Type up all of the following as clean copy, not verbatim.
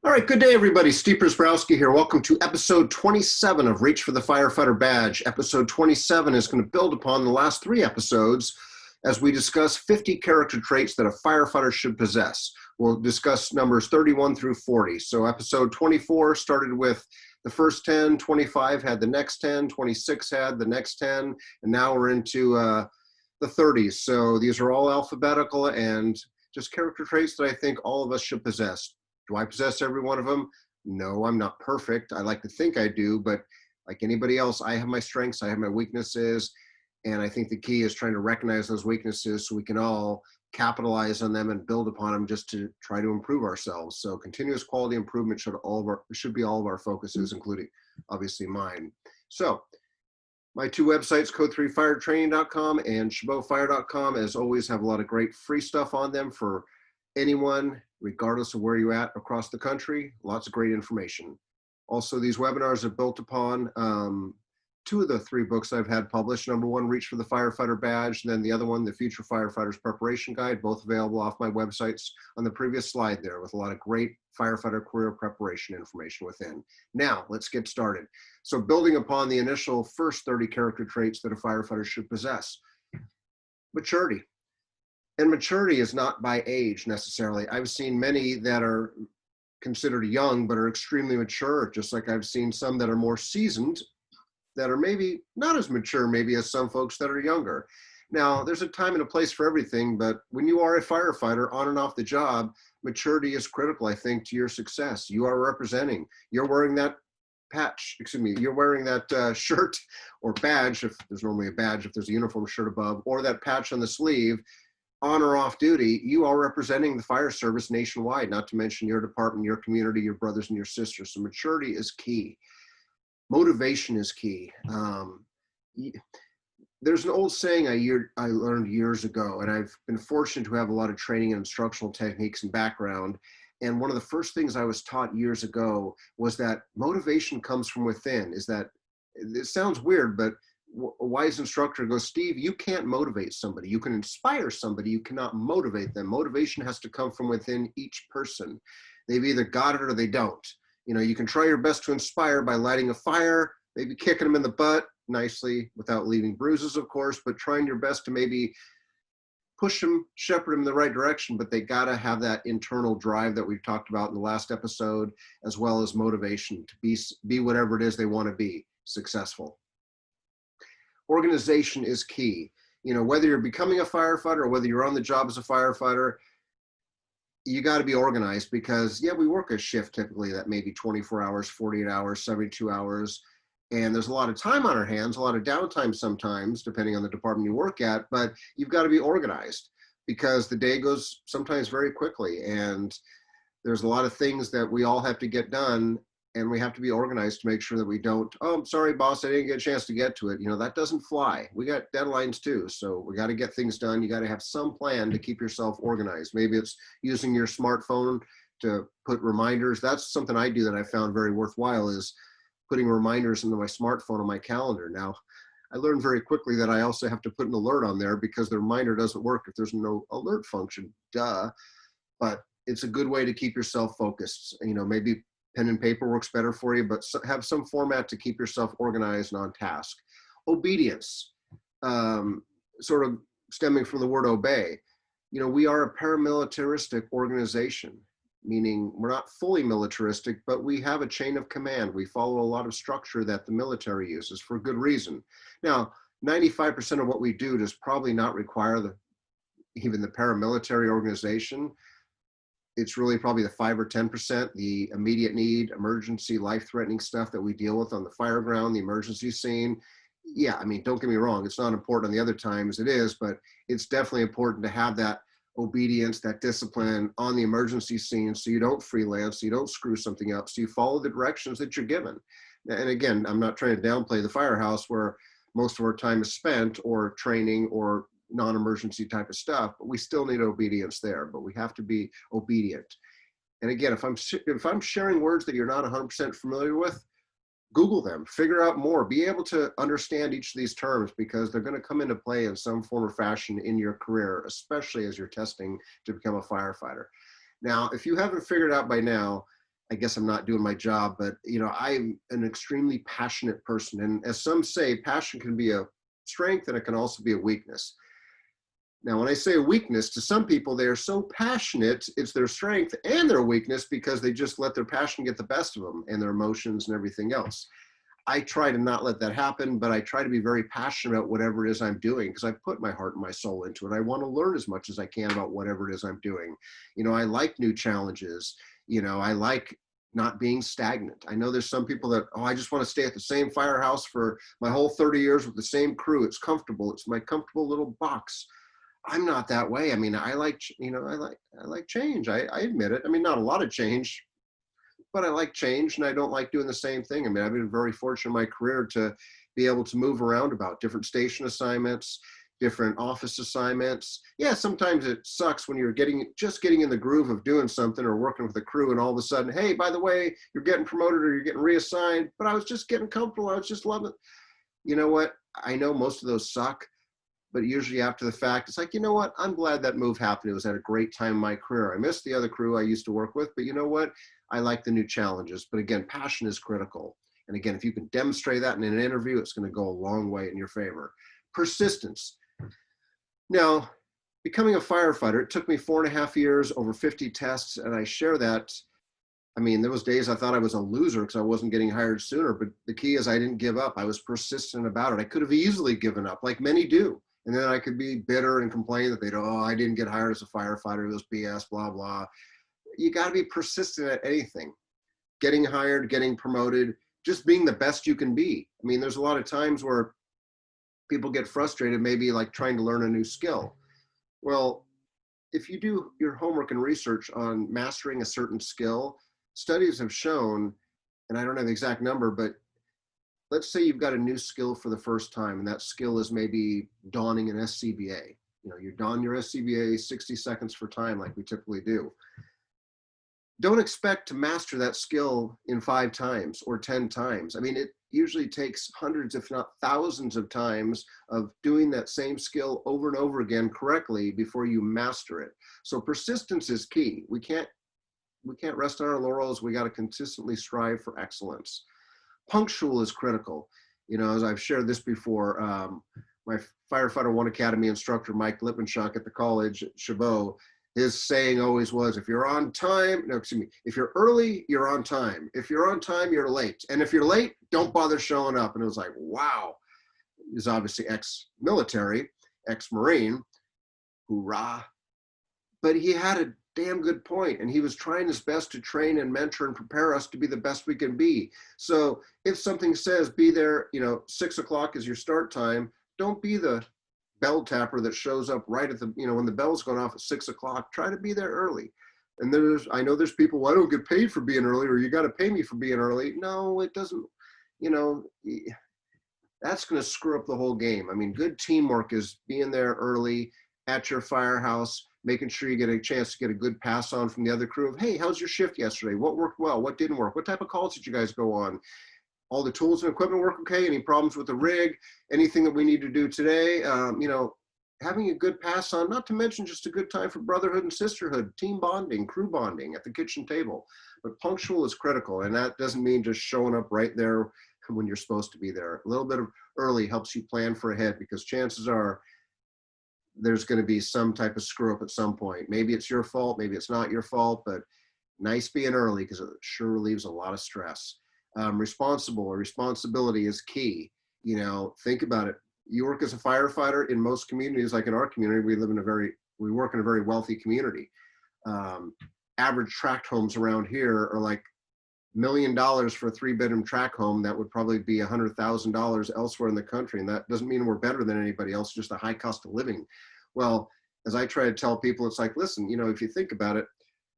All right, good day, everybody. Steve Prziborowski here. Welcome to episode 27 of Reach for the Firefighter Badge. Episode 27 is going to build upon the last three episodes as we discuss 50 character traits that a firefighter should possess. We'll discuss numbers 31 through 40. So episode 24 started with the first 10, 25 had the next 10, 26 had the next 10, and now we're into the 30s. So these are all alphabetical and just character traits that I think all of us should possess. Do I possess every one of them? No, I'm not perfect. I like to think I do, but like anybody else, I have my strengths, I have my weaknesses, and I think the key is trying to recognize those weaknesses so we can all capitalize on them and build upon them just to try to improve ourselves. So continuous quality improvement should be all of our focuses, including obviously mine. So my two websites, code3firetraining.com and chabotfire.com, as always, have a lot of great free stuff on them for anyone, regardless of where you're at across the country. Lots of great information. Also, these webinars are built upon two of the three books I've had published. Number one, Reach for the Firefighter Badge, and then the other one, The Future Firefighter's Preparation Guide, both available off my websites on the previous slide there, with a lot of great firefighter career preparation information within. Now, let's get started. So building upon the initial first 30 character traits that a firefighter should possess. Maturity. And maturity is not by age necessarily. I've seen many that are considered young but are extremely mature, just like I've seen some that are more seasoned that are maybe not as mature maybe as some folks that are younger. Now, there's a time and a place for everything, but when you are a firefighter on and off the job, maturity is critical, I think, to your success. You are representing, you're wearing that you're wearing that shirt or badge, if there's normally a badge, if there's a uniform shirt above, or that patch on the sleeve, on or off duty, you are representing the fire service nationwide, not to mention your department, your community, your brothers and your sisters. So maturity is key. Motivation is key. There's an old saying I learned years ago, and I've been fortunate to have a lot of training and instructional techniques and background. And one of the first things I was taught years ago was that motivation comes from within. It sounds weird, but a wise instructor goes, Steve, you can't motivate somebody. You can inspire somebody, you cannot motivate them. Motivation has to come from within each person. They've either got it or they don't. You know, you can try your best to inspire by lighting a fire, maybe kicking them in the butt nicely without leaving bruises, of course, but trying your best to maybe push them, shepherd them in the right direction, but they gotta have that internal drive that we've talked about in the last episode, as well as motivation to be whatever it is they wanna be successful. Organization is key. You know, whether you're becoming a firefighter or whether you're on the job as a firefighter, you got to be organized because, yeah, we work a shift typically that may be 24 hours, 48 hours, 72 hours, and there's a lot of time on our hands, a lot of downtime sometimes, depending on the department you work at, but you've got to be organized because the day goes sometimes very quickly, and there's a lot of things that we all have to get done. And we have to be organized to make sure that we don't, oh, I'm sorry, boss, I didn't get a chance to get to it. You know, that doesn't fly. We got deadlines too. So we got to get things done. You got to have some plan to keep yourself organized. Maybe it's using your smartphone to put reminders. That's something I do that I found very worthwhile, is putting reminders into my smartphone on my calendar. Now, I learned very quickly that I also have to put an alert on there because the reminder doesn't work if there's no alert function, duh. But it's a good way to keep yourself focused. You know, maybe pen and paper works better for you, but have some format to keep yourself organized and on task. Obedience, sort of stemming from the word obey. You know, we are a paramilitaristic organization, meaning we're not fully militaristic, but we have a chain of command. We follow a lot of structure that the military uses for good reason. Now, 95% of what we do does probably not require even the paramilitary organization. It's really probably the 5 or 10%, the immediate need, emergency, life-threatening stuff that we deal with on the fire ground, the emergency scene. Yeah, I mean, don't get me wrong, it's not important on the other times, it is, but it's definitely important to have that obedience, that discipline on the emergency scene so you don't freelance, so you don't screw something up, so you follow the directions that you're given. And again, I'm not trying to downplay the firehouse where most of our time is spent, or training, or non-emergency type of stuff, but we still need obedience there, but we have to be obedient. And again, if I'm sharing words that you're not 100% familiar with, Google them, figure out more, be able to understand each of these terms because they're going to come into play in some form or fashion in your career, especially as you're testing to become a firefighter. Now, if you haven't figured out by now, I guess I'm not doing my job, but I'm an extremely passionate person. And as some say, passion can be a strength and it can also be a weakness. Now, when I say a weakness, to some people, they are so passionate, it's their strength and their weakness because they just let their passion get the best of them and their emotions and everything else. I try to not let that happen, but I try to be very passionate about whatever it is I'm doing because I put my heart and my soul into it. I want to learn as much as I can about whatever it is I'm doing. I like new challenges. I like not being stagnant. I know there's some people that, I just want to stay at the same firehouse for my whole 30 years with the same crew. It's comfortable. It's my comfortable little box. I'm not that way. I mean, I like change. I admit it. I mean, not a lot of change, but I like change and I don't like doing the same thing. I mean, I've been very fortunate in my career to be able to move around about different station assignments, different office assignments. Yeah, sometimes it sucks when you're just getting in the groove of doing something or working with a crew and all of a sudden, hey, by the way, you're getting promoted or you're getting reassigned, but I was just getting comfortable. I was just loving it. You know what? I know most of those suck, but usually after the fact, it's like, you know what? I'm glad that move happened. It was at a great time in my career. I missed the other crew I used to work with, but you know what? I like the new challenges. But again, passion is critical. And again, if you can demonstrate that in an interview, it's going to go a long way in your favor. Persistence. Now, becoming a firefighter, it took me 4.5 years, over 50 tests, and I share that. I mean, there was days I thought I was a loser because I wasn't getting hired sooner, but the key is I didn't give up. I was persistent about it. I could have easily given up, like many do. And then I could be bitter and complain that I didn't get hired as a firefighter, it was BS, blah, blah. You got to be persistent at anything. Getting hired, getting promoted, just being the best you can be. I mean, there's a lot of times where people get frustrated, maybe like trying to learn a new skill. Well, if you do your homework and research on mastering a certain skill, studies have shown, and I don't have the exact number, but let's say you've got a new skill for the first time, and that skill is maybe donning an SCBA. You don your SCBA 60 seconds for time like we typically do. Don't expect to master that skill in 5 times or 10 times. I mean, it usually takes hundreds, if not thousands of times of doing that same skill over and over again correctly before you master it. So persistence is key. We can't rest on our laurels. We got to consistently strive for excellence. Punctual is critical. As I've shared this before, my Firefighter 1 Academy instructor, Mike Lippinshock at the college at Chabot, his saying always was, if you're early, you're on time. If you're on time, you're late. And if you're late, don't bother showing up. And it was like, wow. He's obviously ex-military, ex-Marine, hoorah. But he had a damn good point, and he was trying his best to train and mentor and prepare us to be the best we can be. So if something says be there, 6 o'clock is your start time, don't be the bell tapper that shows up right at the, when the bell's going off at 6 o'clock. Try to be there early. And I know there's people, well, I don't get paid for being early, or you got to pay me for being early. No, it doesn't. That's going to screw up the whole game. I mean, good teamwork is being there early at your firehouse, making sure you get a chance to get a good pass on from the other crew of, hey, how's your shift yesterday? What worked well? What didn't work? What type of calls did you guys go on? All the tools and equipment work okay? Any problems with the rig? Anything that we need to do today? Having a good pass on, not to mention just a good time for brotherhood and sisterhood, team bonding, crew bonding at the kitchen table. But punctual is critical, and that doesn't mean just showing up right there when you're supposed to be there. A little bit of early helps you plan for ahead, because chances are there's going to be some type of screw up at some point. Maybe it's your fault, maybe it's not your fault, but nice being early, because it sure relieves a lot of stress. Responsibility is key. Think about it. You work as a firefighter in most communities, like in our community, we work in a very wealthy community. Average tract homes around here are like $1 million for a 3-bedroom tract home. That would probably be $100,000 elsewhere in the country. And that doesn't mean we're better than anybody else, just a high cost of living. Well, as I try to tell people, it's like, listen, if you think about it,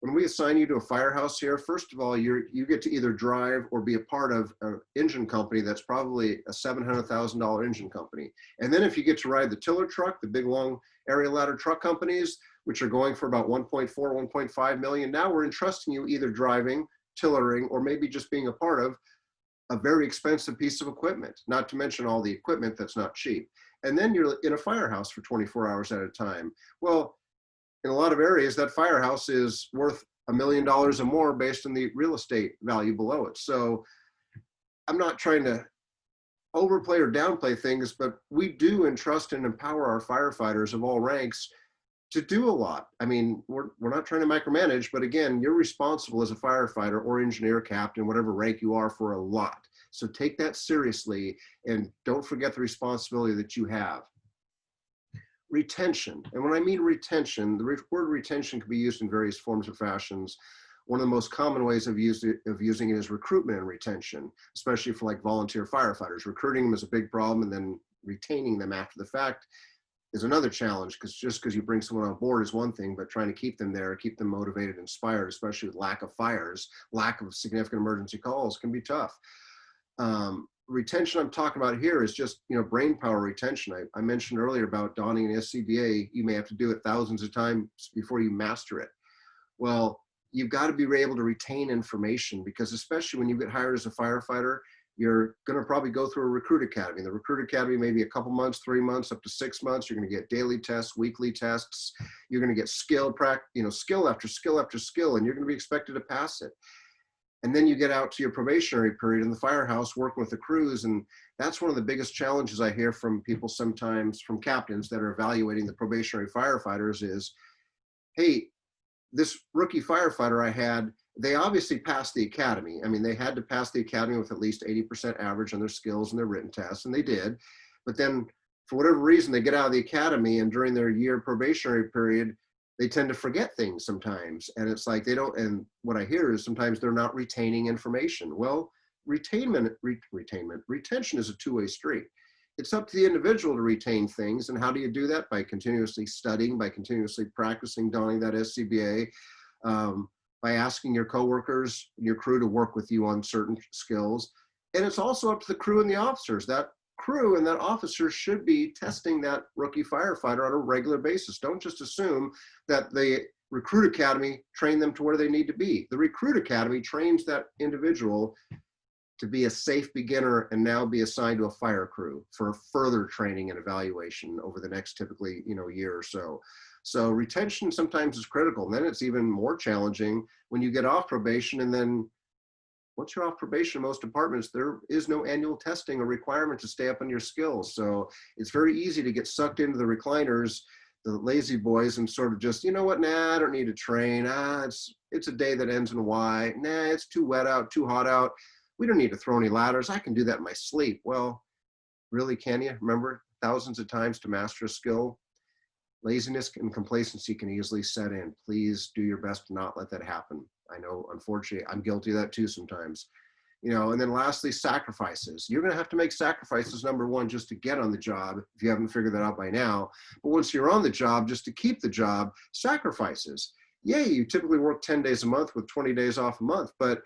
when we assign you to a firehouse here, first of all, you get to either drive or be a part of an engine company that's probably a $700,000 engine company. And then if you get to ride the tiller truck, the big long area ladder truck companies, which are going for about 1.4, 1.5 million, now we're entrusting you either driving, tillering, or maybe just being a part of a very expensive piece of equipment, not to mention all the equipment that's not cheap. And then you're in a firehouse for 24 hours at a time. Well, in a lot of areas, that firehouse is worth $1 million or more based on the real estate value below it. So I'm not trying to overplay or downplay things, but we do entrust and empower our firefighters of all ranks to do a lot. I mean, we're not trying to micromanage, but again, you're responsible as a firefighter or engineer, captain, whatever rank you are, for a lot. So take that seriously and don't forget the responsibility that you have. Retention. And when I mean retention, the word retention can be used in various forms or fashions. One of the most common ways of using it is recruitment and retention, especially for like volunteer firefighters. Recruiting them is a big problem, and then retaining them after the fact is another challenge, because just because you bring someone on board is one thing, but trying to keep them there, keep them motivated, inspired, especially with lack of fires, lack of significant emergency calls, can be tough. Retention I'm talking about here is just, brain power retention. I mentioned earlier about donning an SCBA. You may have to do it thousands of times before you master it. Well, you've got to be able to retain information, because especially when you get hired as a firefighter, you're going to probably go through a recruit academy. The recruit academy may be a couple months, 3 months, up to 6 months. You're going to get daily tests, weekly tests. You're going to get skill after skill after skill, and you're going to be expected to pass it. And then you get out to your probationary period in the firehouse working with the crews. And that's one of the biggest challenges I hear from people sometimes, from captains that are evaluating the probationary firefighters, is, hey, this rookie firefighter I had, they obviously passed the academy. I mean, they had to pass the academy with at least 80% average on their skills and their written tests, and they did. But then for whatever reason, they get out of the academy, and during their year probationary period, they tend to forget things sometimes. And it's like and what I hear is sometimes they're not retaining information. Well, retention is a two-way street. It's up to the individual to retain things. And how do you do that? By continuously studying, by continuously practicing donning that SCBA, by asking your coworkers and your crew to work with you on certain skills. And it's also up to the crew and the officers. That crew and that officer should be testing that rookie firefighter on a regular basis. Don't just assume that the recruit academy trained them to where they need to be. The recruit academy trains that individual to be a safe beginner and now be assigned to a fire crew for further training and evaluation over the next typically, year or so. So retention sometimes is critical. And then it's even more challenging when you get off probation. And then once you're off probation in most departments, there is no annual testing or requirement to stay up on your skills. So it's very easy to get sucked into the recliners, the lazy boys, and sort of just, you know what, nah, I don't need to train. It's a day that ends in Y. Nah, it's too wet out, too hot out. We don't need to throw any ladders. I can do that in my sleep. Well, really, can you? Remember, thousands of times to master a skill, laziness and complacency can easily set in. Please do your best to not let that happen. I know, unfortunately, I'm guilty of that too sometimes. And then lastly, sacrifices. You're going to have to make sacrifices, number one, just to get on the job, if you haven't figured that out by now. But once you're on the job, just to keep the job, sacrifices. Yeah, you typically work 10 days a month with 20 days off a month, but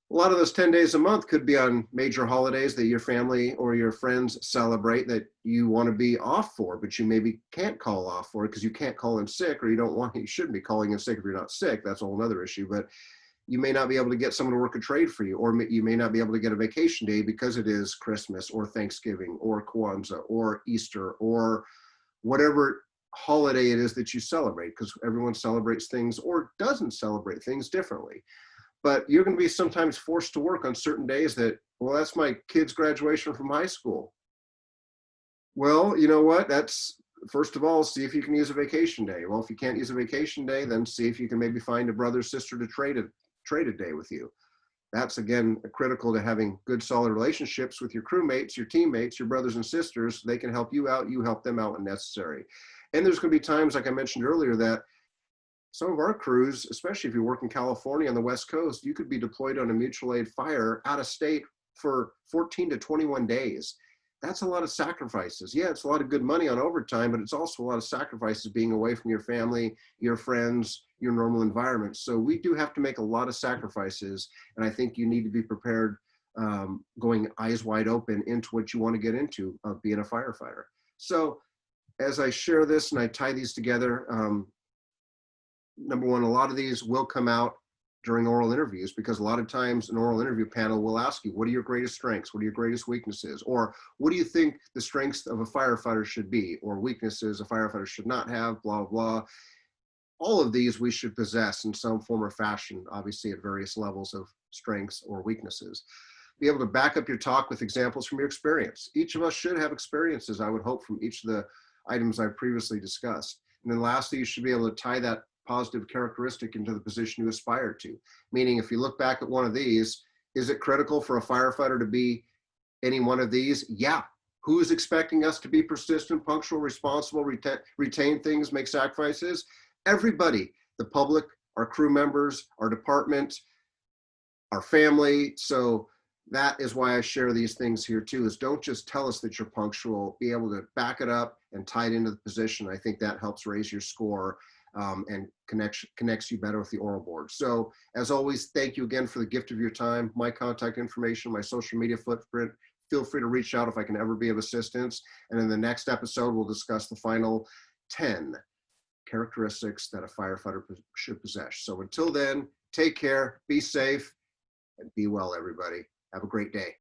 a lot of those 10 days a month could be on major holidays that your family or your friends celebrate that you want to be off for, but you maybe can't call off for because you can't call in sick, or you shouldn't be calling in sick if you're not sick. That's a whole other issue. But you may not be able to get someone to work a trade for you, or you may not be able to get a vacation day because it is Christmas or Thanksgiving or Kwanzaa or Easter or whatever holiday it is that you celebrate, because everyone celebrates things or doesn't celebrate things differently. But you're going to be sometimes forced to work on certain days that, well, that's my kid's graduation from high school. Well, you know what? That's, first of all, see if you can use a vacation day. Well, if you can't use a vacation day, then see if you can maybe find a brother or sister to trade a day with you. That's, again, critical to having good, solid relationships with your crewmates, your teammates, your brothers and sisters. They can help you out. You help them out when necessary. And there's going to be times, like I mentioned earlier, that some of our crews, especially if you work in California on the West Coast, you could be deployed on a mutual aid fire out of state for 14 to 21 days. That's a lot of sacrifices. Yeah, it's a lot of good money on overtime, but it's also a lot of sacrifices being away from your family, your friends, your normal environment. So we do have to make a lot of sacrifices. And I think you need to be prepared, going eyes wide open into what you want to get into of being a firefighter. So as I share this and I tie these together, number one, a lot of these will come out during oral interviews, because a lot of times an oral interview panel will ask you, what are your greatest strengths? What are your greatest weaknesses? Or what do you think the strengths of a firefighter should be? Or weaknesses a firefighter should not have, blah, blah. all of these we should possess in some form or fashion, obviously at various levels of strengths or weaknesses. Be able to back up your talk with examples from your experience. Each of us should have experiences, I would hope, from each of the items I've previously discussed. And then lastly, you should be able to tie that positive characteristic into the position you aspire to. Meaning, if you look back at one of these, is it critical for a firefighter to be any one of these? Yeah. Who is expecting us to be persistent, punctual, responsible, retain things, make sacrifices? Everybody, the public, our crew members, our department, our family. So that is why I share these things here too, is don't just tell us that you're punctual, be able to back it up and tie it into the position. I think that helps raise your score and connects you better with the oral board. So as always, thank you again for the gift of your time. My contact information, my social media footprint, feel free to reach out if I can ever be of assistance. And in the next episode, we'll discuss the final 10 characteristics that a firefighter should possess. So until then, take care, be safe, and be well, everybody. Have a great day.